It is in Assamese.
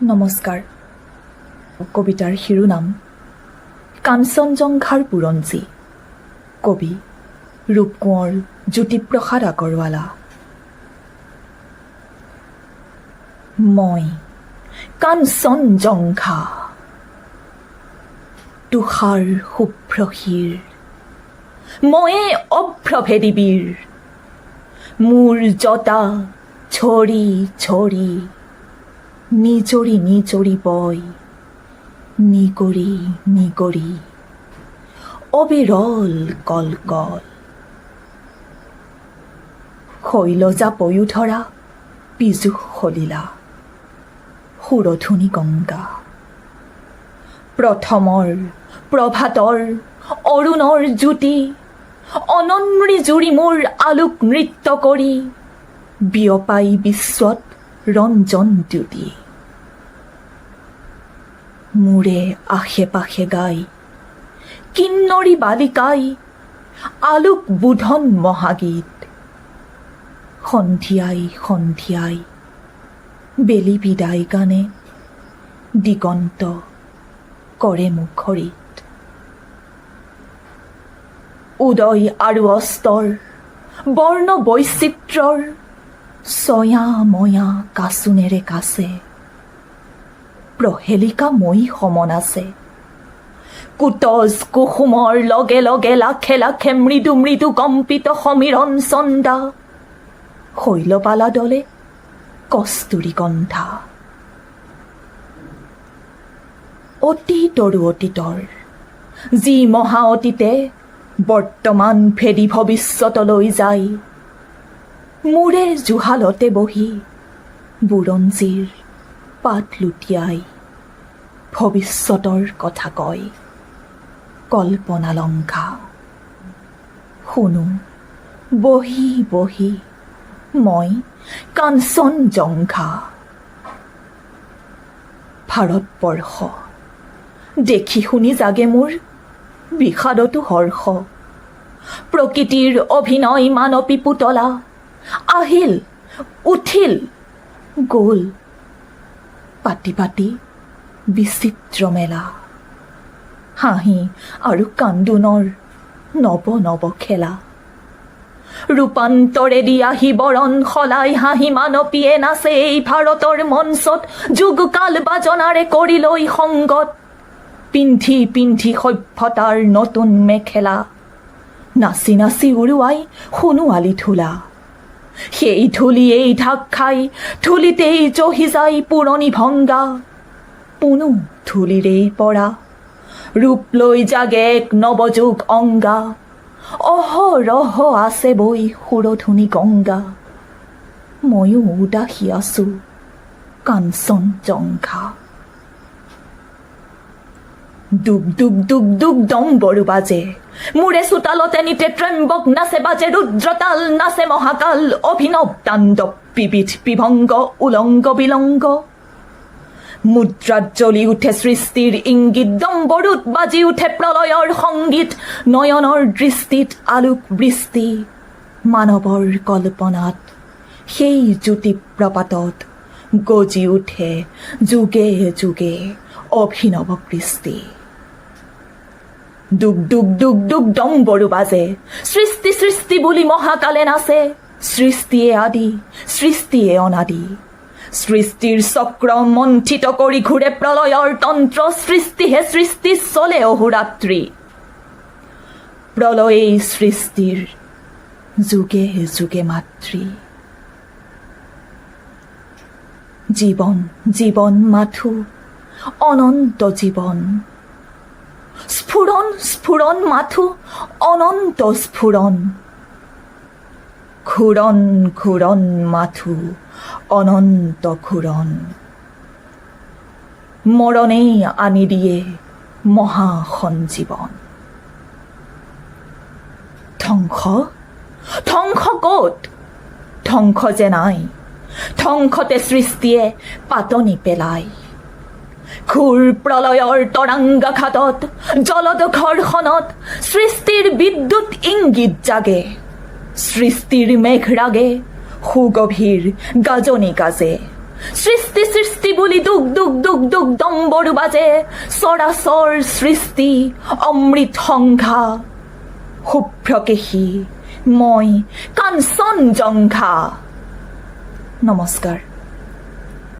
নমস্কাৰ। কবিতাৰ শিৰোনাম কাঞ্চনজংঘাৰ বুৰঞ্জী। কবি ৰূপকোঁৱৰ জ্যোতিপ্ৰসাদ আগৰৱালা। মই কাঞ্চনজংঘা, তুষাৰ শুভ্ৰ শিৰ, ময়ে অভ্ৰভেদী বীৰ। মোৰ জটা ঝৰি ঝৰি নিজৰি নিজৰি বয়, নিগৰি নিগৰি অবিৰল কলকল। শৈলজা পয়ু ধৰা পীযুষ সলিলা, সুৰধুনী গংগা। প্ৰথমৰ প্ৰভাতৰ অৰুণৰ জ্যোতি, অনন্ৰী জুৰি মোৰ আলোক নৃত্য কৰি, বিয়পাই বিশ্বত ৰঞ্জন দ্যুতি। মোৰে আশে পাশে গাই কিন্নৰী বালিকাই আলোক বোধন মহাগীত। সন্ধিয়াই সন্ধিয়াই বেলি বিদায় গানে, দিগন্ত কৰে মুখৰিত। উদয় আৰু অস্তৰ বৰ্ণ বৈচিত্ৰৰ, ছয়া ময়া কাচোনেৰে কাছে, প্ৰহেলিকা মই সমন আছে। কুটজ কুসুমৰ লগে লগে লাখে লাখে মৃদু মৃদু কম্পিত সমীৰণ চন্দা, শৈলবালা দলে কস্তুৰী গন্ধা। অতীতৰো অতীতৰ, যি মহা অতীতে বৰ্তমান ভেদি ভৱিষ্যতলৈ যায়। মোৰে জুহালতে বহি বুৰঞ্জীৰ পাত লুটিয়াই, ভৱিষ্যতৰ কথা কয় কল্পনালংঘা। শুনো বহি বহি মই কাঞ্চনজংঘা। ভাৰতবৰ্ষ দেখি শুনি জাগে মোৰ বিষাদতো হৰ্ষ। প্ৰকৃতিৰ অভিনয় মানৱী পুতলা, আহিল উঠিল গ'ল, পাতি পাতি বিচিত্ৰ মেলা। হাঁহি আৰু কান্দোনৰ নৱ নৱ খেলা, ৰূপান্তৰেদি আহি বৰণ সলাই হাঁহি মানৱীয়ে নাচে এই ভাৰতৰ মঞ্চত। যুগকাল বাজনাৰে কৰি লৈ সংগত, পিন্ধি পিন্ধি সভ্যতাৰ নতুন মেখেলা। নাচি নাচি উৰুৱাই সোণোৱালী ধূলা, সেই ধূলিয়েই ঢাক খাই ধূলিতেই জহি যায় পুৰণি ভংগা। পুনু ধূলিৰেই পৰা ৰূপ লৈ জাগে এক নৱযুগ অংগা। অহৰহ আছে বৈ সুৰধুনী গংগা, ময়ো উদাসী আছো কাঞ্চনজংঘা। দুগ দুগ দুগ দুগ ডম্বৰু বাজে, মোৰে চোতালতে নিতে ত্ৰম্বক নাচে বাজে ৰুদ্ৰতাল, নাচে মহাকাল অভিনৱ তাণ্ডৱ বিবিধ বিভংগ উলংগ বিলংগ। মুদ্ৰাত জ্বলি উঠে সৃষ্টিৰ ইংগিত, ডম্বৰুত বাজি উঠে প্ৰলয়ৰ সংগীত। নয়নৰ দৃষ্টিত আলোক বৃষ্টি, মানৱৰ কল্পনাত সেই জ্যোতিপ্ৰপাতত গজি উঠে যুগে যুগে অভিনৱ কৃষ্টি। দুগ দুগ দুগ দুগ ডম্বৰু বাজে, সৃষ্টি সৃষ্টি বুলি মহাকালে নাচে। সৃষ্টিয়ে আদি সৃষ্টিয়ে অনাদি, সৃষ্টিৰ চক্ৰ মন্থিত কৰি ঘূৰে প্ৰলয়ৰ তন্ত্ৰ। সৃষ্টিহে সৃষ্টি চলে অহোৰাত্ৰি, প্ৰলয়েই সৃষ্টিৰ যুগে যুগে মাতৃ। জীৱন জীৱন মাথো অনন্ত জীৱন, স্ফুৰণ স্ফুৰণ মাথো অনন্ত স্ফুৰণ। ঘূৰণ ঘূৰণ মাথো অনন্ত ঘূৰণ, মৰণেই আনি দিয়ে মহাসঞ্জীৱন। ধ্বংস ধ্বংস ক'ত? ধ্বংস যে নাই, ধ্বংসতে সৃষ্টিয়ে পাতনি পেলায়। ঘূৰ প্ৰলয়ৰ তৰাংগাঘাতত, জলদ ঘৰ্ষণত সৃষ্টিৰ বিদ্যুৎ ইংগিত জাগে। সৃষ্টিৰ মেঘ ৰাগে, সুগভীৰ গাজনি গাজে। সৃষ্টি সৃষ্টি বুলি দুগ দুগ দুগ দুগ দম্বৰু বাজে চৰাচৰ সৃষ্টি অমৃত সংঘা শুভ্ৰকেশী মই কাঞ্চনজংঘা। নমস্কাৰ।